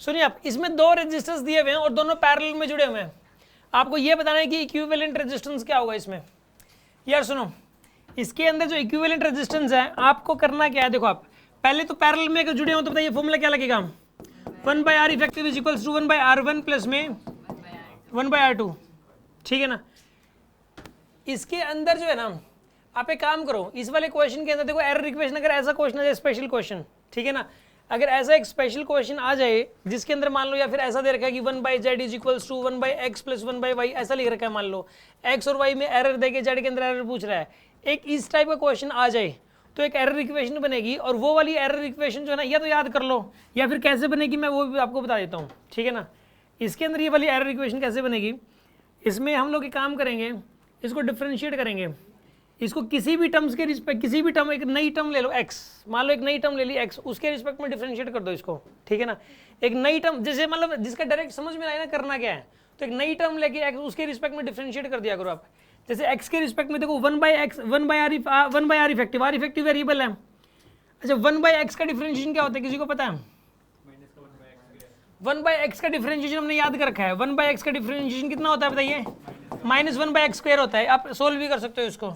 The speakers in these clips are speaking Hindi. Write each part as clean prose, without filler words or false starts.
सुनिए आप, इसमें दो रेजिस्टेंस दिए हुए हैं और दोनों पैरेलल में जुड़े हुए हैं, आपको ये बताना है कि इक्विवेलेंट रेजिस्टेंस क्या होगा इसमें। यार सुनो, इसके अंदर जो इक्विवेलेंट रेजिस्टेंस है आपको करना क्या है, देखो आप पहले तो पैरेलल में अगर जुड़े हो तो बताइए फॉर्मूला क्या लगेगा, 1/r effective is equals to 1/r1 plus में 1/r2, ठीक है ना। इसके अंदर जो है ना, आप एक काम करो, इस वाले क्वेश्चन के अंदर देखो एरर इक्वेशन, अगर ऐसा क्वेश्चन आ जाए स्पेशल क्वेश्चन, ठीक है ना, अगर ऐसा एक स्पेशल क्वेश्चन आ जाए जिसके अंदर मान लो, या फिर ऐसा दे रखा है कि 1/z is equals to 1/x plus 1/y, ऐसा लिख रखा है, मान लो x और y में एरर देके z के अंदर एरर पूछ रहा है, एक इस टाइप का क्वेश्चन आ जाए तो एक एरर इक्वेशन बनेगी, और वो वाली एरर इक्वेशन जो है ना, या तो याद कर लो या फिर कैसे बनेगी मैं वो भी आपको बता देता हूँ, ठीक है ना। इसके अंदर ये वाली एरर इक्वेशन कैसे बनेगी, इसमें हम लोग एक काम करेंगे, इसको डिफ्रेंशिएट करेंगे, इसको किसी भी टर्म्स के रिस्पेक्ट, किसी भी टर्म, एक नई टर्म ले लो x, मान लो एक नई टर्म ले ली x, उसके रिस्पेक्ट में डिफरेंशिएट कर दो इसको, ठीक है ना। एक नई टर्म, जैसे मतलब जिसका डायरेक्ट समझ में आए ना करना क्या है, तो एक नई टर्म लेके x उसके रिस्पेक्ट में डिफरेंशिएट कर दिया करो आप। जैसे x के रिस्पेक्ट में देखो 1/x 1/r effective, r effective variable है। अच्छा 1/x का डिफरेंशिएशन क्या होता है, किसी को पता है? 1/x का डिफरेंशिएशन हमने याद कर रखा है, 1/x का डिफरेंशिएशन कितना होता है बताइए, -1/x² होता है, आप सोल्व भी कर सकते हो इसको।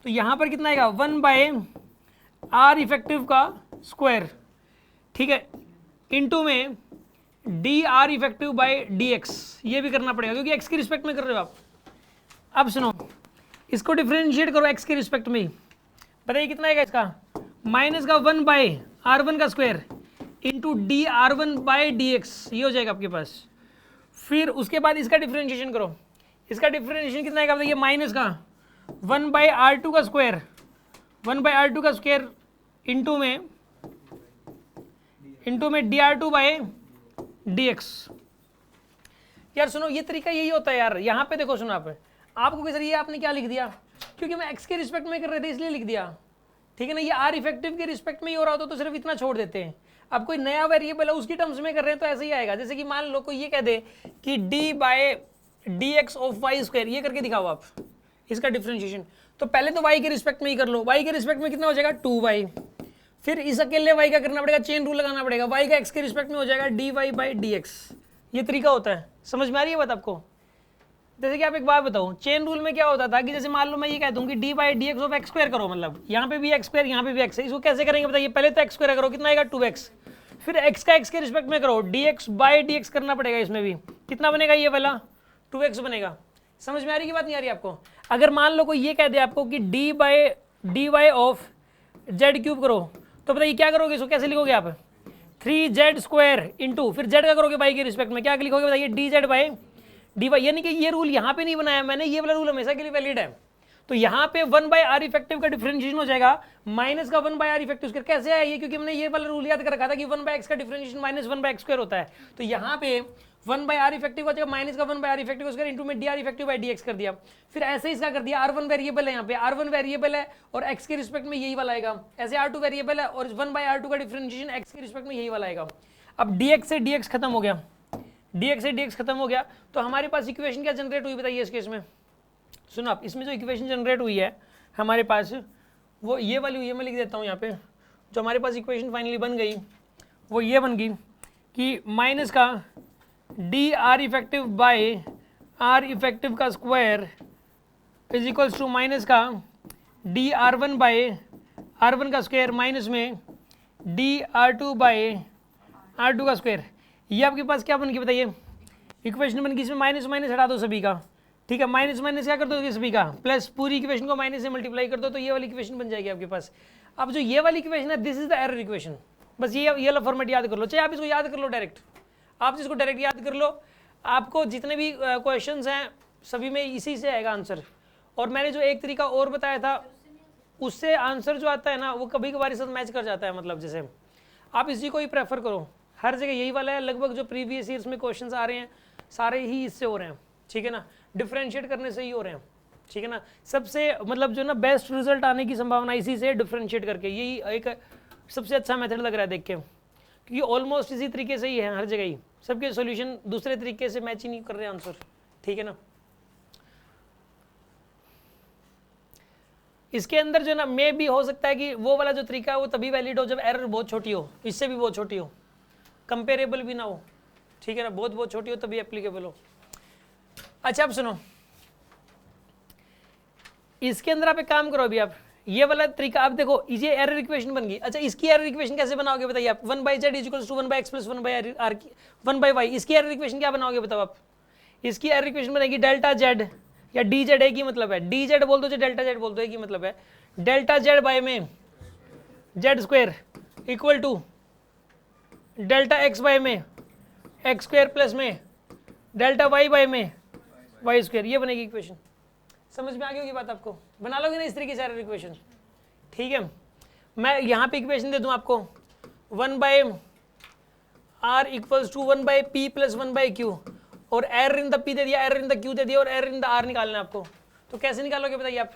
तो यहाँ पर कितना आएगा, 1/r इफेक्टिव का स्क्वायर, ठीक है, इनटू में dr इफेक्टिव बाय dx, ये भी करना पड़ेगा क्योंकि x के रिस्पेक्ट में कर रहे हो आप। अब सुनो, इसको डिफरेंशिएट करो x के रिस्पेक्ट में, बताइए कितना आएगा इसका, माइनस का 1/r1 का square into dr1 bye dx, ये हो जाएगा आपके पास। फिर उसके बाद इसका डिफरेंशिएशन करो, इसका डिफरेंशिएशन कितना आएगा बताइए, माइनस का 1/r2 का स्क्वायर, 1/r2 का स्क्वायर इंटू में dr2 बाय dx। यार सुनो, ये तरीका यही होता है यार, यहाँ पे देखो सुनो, आपको किस ये आपने क्या लिख दिया, क्योंकि मैं x के रिस्पेक्ट में कर रहे थे इसलिए लिख दिया, ठीक है ना। ये r इफेक्टिव के रिस्पेक्ट में ही हो रहा होता तो सिर्फ इतना छोड़ देते हैं। अब कोई नया वेरिएबल है उसकी टर्म्स में कर रहे हैं तो ऐसे ही आएगा, जैसे कि मान लो कोई ये कह दे कि d/dx ऑफ y², ये करके दिखाओ आप इसका डिफरेंशिएशन। तो पहले तो y के रिस्पेक्ट में ही कर लो, y के रिस्पेक्ट में कितना हो जाएगा 2y, फिर इस अकेले y का करना पड़ेगा, चेन रूल लगाना पड़ेगा, y का x के रिस्पेक्ट में हो जाएगा dy/dx। ये तरीका होता है, समझ में आ रही है बात आपको। जैसे कि आप एक बात बताओ, चेन रूल में क्या होता था कि जैसे मान लो मैं ये कह दूं कि d/dx ऑफ x² करो, मतलब यहाँ पे भी x², यहाँ पे भी x है, इसको कैसे करेंगे बताइए, पहले तो x² करो, कितना आएगा 2x, फिर x का x के रिस्पेक्ट में करो, dx/dx करना पड़ेगा, इसमें भी कितना बनेगा, ये वाला 2x बनेगा। समझ में आ रही की बात, नहीं आ रही आपको। अगर मान लो कोई ये कह दे आपको कि dy ऑफ z³ करो, तो बताइए क्या करोगे, इसको कैसे लिखोगे आप, 3z² इंटू फिर z का करोगे y के रिस्पेक्ट में, क्या लिखोगे बताइए, dz/dy। यानी कि ये रूल यहाँ पे नहीं बनाया मैंने, ये वाला रूल हमेशा के लिए वैलिड है। तो यहाँ पे 1/r इफेक्टिव का डिफरेंशिएशन हो जाएगा माइनस का 1/r इफेक्टिव स्क्वायर। कैसे है ये, क्योंकि हमने ये वाला रूल याद कर रखा था कि 1/x का डिफरेंशिएशन -1/x² होता है। तो यहाँ पे 1/r इफेक्टिव हो जाएगा माइनस का 1/r इफेक्टिव स्क्वायर इंटू में dr इफेक्टिव बाय dx कर दिया। फिर ऐसे ही इसका कर दिया, r1 वेरिएबल है, यहाँ पे r1 वेरिएबल है और x के रिस्पेक्ट में यही वाला आएगा, ऐसे r2 वेरिएबल है और 1/r2 का डिफरेंशिएशन x के रिस्पेक्ट में यही वाला आएगा। अब dx से dx खत्म हो गया, dx से dx खत्म हो गया, तो हमारे पास इक्वेशन क्या जनरेट हुई बताइए इस केस में। सुनो आप, इसमें जो इक्वेशन जनरेट हुई है हमारे पास, वो ये वाली हुई है, मैं लिख देता हूँ यहाँ पे। जो हमारे पास इक्वेशन फाइनली बन गई वो ये बन गई कि माइनस का dr effective by r effective का square is equals to minus का dr1 बाय r1 का स्क्वायर माइनस में dr2 बाय r2 का स्क्वायर। ये आपके पास क्या बन गई बताइए, इक्वेशन बन गई, इसमें माइनस माइनस हटा दो सभी का, ठीक है, माइनस माइनस क्या कर दो सभी का, प्लस पूरी इक्वेशन को माइनस से मल्टीप्लाई कर दो, तो ये वाली इक्वेशन बन जाएगी आपके पास। अब जो ये वाली इक्वेशन है, this is the error equation. बस ये वाला फॉर्मेट याद कर लो, चाहे आप इसको याद कर लो डायरेक्ट, आप इसको डायरेक्ट याद कर लो, आपको जितने भी क्वेश्चंस हैं सभी में इसी से आएगा आंसर। और मैंने जो एक तरीका और बताया था उससे आंसर जो आता है ना वो कभी कभार साथ मैच कर जाता है, मतलब जैसे आप इसी को ही प्रेफर करो, हर जगह यही वाला है। लगभग जो प्रीवियस ईयर्स में क्वेश्चंस आ रहे हैं सारे ही इससे हो रहे हैं, ठीक है ना, डिफरेंशिएट करने से ही हो रहे हैं, ठीक है ना। सबसे मतलब जो ना बेस्ट रिजल्ट आने की संभावना इसी से डिफरेंशिएट करके, यही एक सबसे अच्छा मेथड लग रहा है देख के, क्योंकि ऑलमोस्ट इसी तरीके से ही है हर जगह ही, सबके सॉल्यूशन दूसरे तरीके से मैच ही नहीं कर रहे आंसर, ठीक है ना। इसके अंदर जो ना मे भी हो सकता है कि वो वाला जो तरीका है वो तभी वैलिड हो जब एरर बहुत छोटी हो, इससे भी बहुत छोटी हो, कंपेरेबल भी ना हो, ठीक है ना, बहुत बहुत छोटी हो तभी एप्लीकेबल हो। अच्छा अब सुनो, इसके अंदर आप एक काम करो, अभी आप ये वाला तरीका आप देखो, ये एरर इक्वेशन बन गई। अच्छा इसकी एरर इक्वेशन कैसे बनाओगे बताइए आप, 1/z equals to 1/x plus 1/y, इसकी एरर इक्वेशन क्या बनाओगे बताओ आप। इसकी एरर इक्वेशन बनेगी डेल्टा जेड या डी जेड, एक ही मतलब है, डी जेड बोल दो चाहे डेल्टा जेड बोल दो, एक ही मतलब है, डेल्टा जेड बाय में Z square equal to delta X by में एक्स स्क्वायर प्लस में डेल्टा वाई बाय में वाई स्क्वायर, ये बनेगी इक्वेशन। समझ में आ गई होगी बात आपको, बना लोगे ना इस तरीके से एरर इक्वेशन। ठीक है, मैं यहाँ पे इक्वेशन दे दूँ आपको, 1/r equals to 1/p plus 1/q, और एरर इन द p दे दिया, एरर इन द q दे दिया, और एरर इन द r निकालना है आपको। तो कैसे निकालोगे बताइए आप,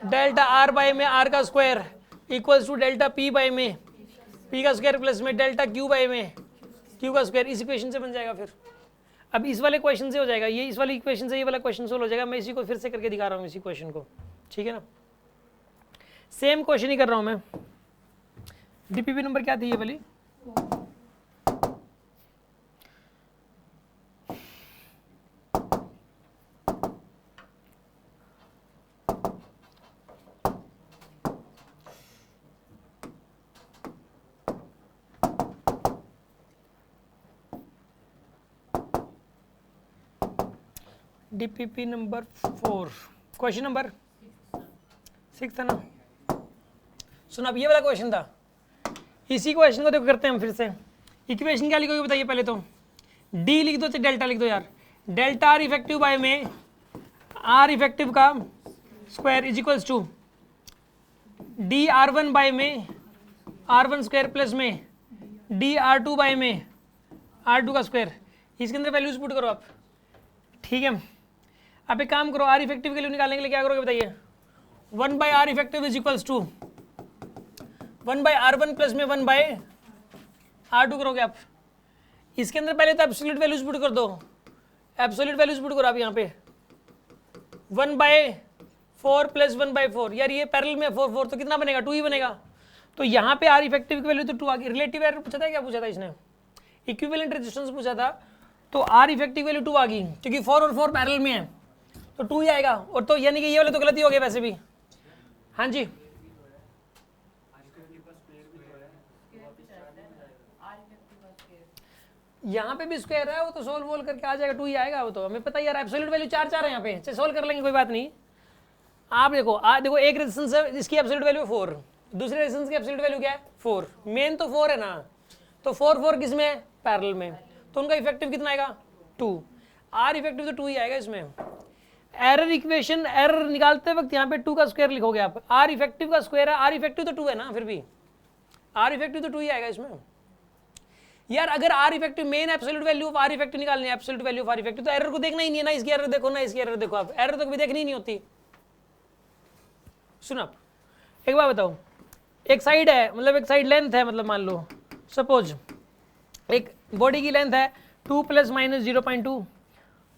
डेल्टा r बाय में r का square equals to delta p by में p का स्क्वायर प्लस में डेल्टा q बाय में q का स्क्वायर, इस इक्वेशन से बन जाएगा। फिर अब इस वाले क्वेश्चन से हो जाएगा, ये इस वाली इक्वेशन से ये वाला क्वेश्चन सोल्व हो जाएगा। मैं इसी को फिर से करके दिखा रहा हूँ, इसी क्वेश्चन को, ठीक है ना, सेम क्वेश्चन ही कर रहा हूँ मैं। डीपीपी नंबर क्या थी ये वाली, डीपीपी नंबर 4, क्वेश्चन नंबर 6 था ना। सुनो अब ये वाला क्वेश्चन था, इसी क्वेश्चन को देखो करते हैं हम फिर से। इक्वेशन क्या लिखोगे बताइए, पहले तो डी लिख दो चाहे डेल्टा लिख दो यार, डेल्टा आर इफेक्टिव बाय में आर इफेक्टिव का square is equals to D R one by में आर वन स्क्वायर प्लस में डी आर टू बाय में आर टू का स्क्वायर। इसके अंदर वैल्यूज पुट करो आप, ठीक है। अब एक काम करो, आर इफेक्टिव के लिए निकालने के लिए क्या करोगे बताइए, 1/r effective is equals to 1/r1 plus में 1/r2 करोगे आप। इसके अंदर पहले तो एब्सोल्यूट वैल्यूज पुट कर दो, एब्सोल्यूट वैल्यूज पुट करो आप यहाँ पे, 1/4 प्लस 1/4, यार ये पैरेलल में 4 4 तो कितना बनेगा, 2 ही बनेगा। तो यहाँ पे आर इफेक्टिव की वैल्यू तो 2 आ गई। रिलेटिव एरर पूछा था, क्या पूछा था इसने, इक्विवेलेंट रेजिस्टेंस पूछा था, तो आर इफेक्टिव वैल्यू 2 आ गई, क्योंकि 4 और 4 पैरेलल में है तो 2 ही आएगा। और तो यानी कि ये वाले तो गलती हो गई वैसे भी। हाँ जी, यहाँ पे भी स्क्वायर है, वो तो सोल्व वोल करके आ जाएगा, 2 ही आएगा वो तो, हमें पता ही यार। एब्सोल्यूट वैल्यू 4 4 है यहाँ पे, सोल्व कर लेंगे कोई बात नहीं। आप देखो देखो एक रेजिस्टेंस है, इसकी एब्सोल्यूट वैल्यू 4, दूसरे रेजिस्टेंस की एब्सोल्यूट वैल्यू क्या है 4, मेन तो 4 है ना, तो 4 4 किस में है, पैरेलल में, तो उनका इफेक्टिव कितना आएगा 2, आर इफेक्टिव तो 2 ही आएगा इसमें। एरर इक्वेशन, एरर निकालते वक्त यहाँ पे 2 का स्क्वायर लिखोगे आप, आर इफेक्टिव का स्क्वायर है, आर इफेक्टिव तो 2 है ना, फिर भी आर इफेक्टिव तो 2 ही आएगा इसमें यार। अगर आर इफेक्टिव मेन absolute value of R effective निकालनी है, absolute value of R effective, तो एरर को देखना ही नहीं है ना, इसकी एरर देखो ना इसकी एरर देखो, आप एरर तो कभी देखनी ही नहीं होती। सुन आप एक बात बताओ, एक साइड है, मतलब एक साइड लेंथ है, मतलब मान लो सपोज एक बॉडी की लेंथ है 2 + -0.2,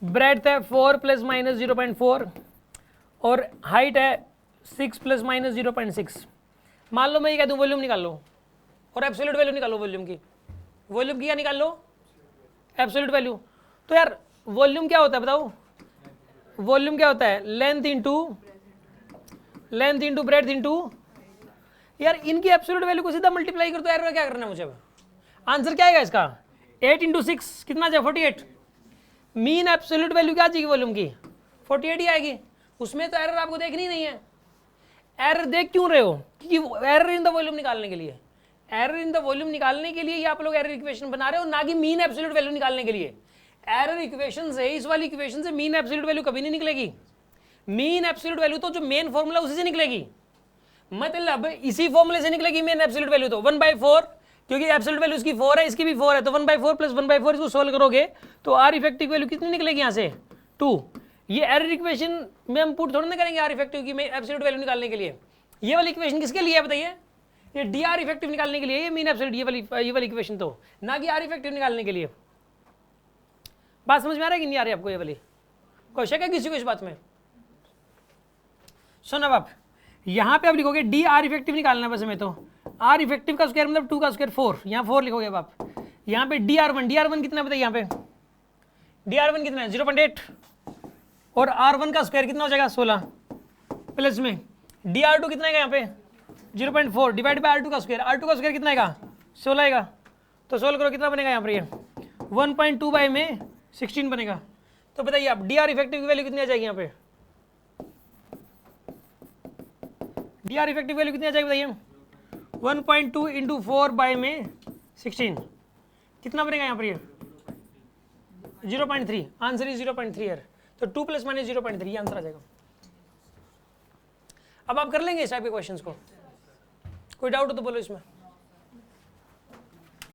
ब्रेड्थ है 4 + -0.4, और हाइट है 6 + -0.6। मान लो मैं ये कह दूँ वॉल्यूम निकाल लो, और एब्सोल्यूट वैल्यू निकालो वॉल्यूम की, वॉल्यूम की क्या निकाल लो, एब्सोल्यूट वैल्यू। तो यार वॉल्यूम क्या होता है बताओ, वॉल्यूम क्या होता है, लेंथ इंटू ब्रेड्थ इंटू, यार इनकी एब्सोल्यूट वैल्यू को सीधा मल्टीप्लाई कर दो, एरर क्या करना है मुझे। आंसर क्या आएगा इसका, 8 × 6 कितना जाए 48। मीन एब्सोल्यूट वैल्यू क्या चाहिए वॉल्यूम की, 48 ही आएगी, उसमें तो एरर आपको देखनी नहीं है। एरर देख क्यों रहे हो, क्योंकि एरर इन द वॉल्यूम निकालने के लिए, एरर इन द वॉल्यूम निकालने के लिए ये आप लोग एरर इक्वेशन बना रहे हो, ना कि मीन एब्सोल्यूट वैल्यू निकालने के लिए। एरर इक्वेशन से, इस वाली इक्वेशन से मीन एब्सोल्यूट वैल्यू कभी नहीं निकलेगी। मीन एब्सोल्यूट वैल्यू तो जो मेन फॉर्मूला उसी से निकलेगी, मतलब इसी फॉर्मूले से निकलेगी मेन एब्सोल्यूट वैल्यू। तो 1/4, क्योंकि एब्सोल्यूट वैल्यू इसकी 4 है, इसकी भी 4 है, तो 1/4 + 1/4 इसको सोल्व करोगे तो आर इफेक्टिव वैल्यू कितनी निकलेगी यहाँ से 2। ये एरर इक्वेशन में हम पुट थोड़ा ना करेंगे आर इफेक्टिव की एब्सोल्यूट वैल्यू निकालने के लिए। ये वाली इक्वेशन किसके लिए है बताइए, ये डी आर इफेक्टिव निकालने के लिए, ये मीन एब्सोल्यूट ये वाली इक्वेशन, तो ना कि आर इफेक्टिव निकालने के लिए। बात समझ में आ रहा है कि नहीं आ रही आपको, ये वाली कोई शक है किसी को इस बात में। सुनो अब आप यहाँ पे आप लिखोगे डी आर इफेक्टिव निकालना है बस हमें, तो आर इफेक्टिव का स्क्वायर मतलब 2 का स्क्वायर 4, यहाँ 4 लिखोगे अब आप, यहाँ पे DR1 कितना बताइए, यहाँ पे DR1 कितना है 0.8 और R1 का स्क्वायर कितना हो जाएगा 16 प्लस में DR2 कितना है यहाँ पे 0.4 डिवाइड बाय R2 का स्क्वायर कितना आएगा 16 आएगा। तो सोल्व करो कितना बनेगा यहाँ पर ये 1.2 बाई में 16 बनेगा। तो बताइए आप DR इफेक्टिव की वैल्यू कितनी आ जाएगी यहाँ पे, DR इफेक्टिव वैल्यू कितनी आ जाएगी बताइए 1.2 इंटू 4 बाई में 16 कितना बनेगा यहाँ पर ये 0.3। आंसर इज 0.3 यार। तो 2 प्लस माइनस 0.3 ये आंसर आ जाएगा। अब आप कर लेंगे इस टाइप के क्वेश्चंस को, कोई डाउट हो तो बोलो इसमें।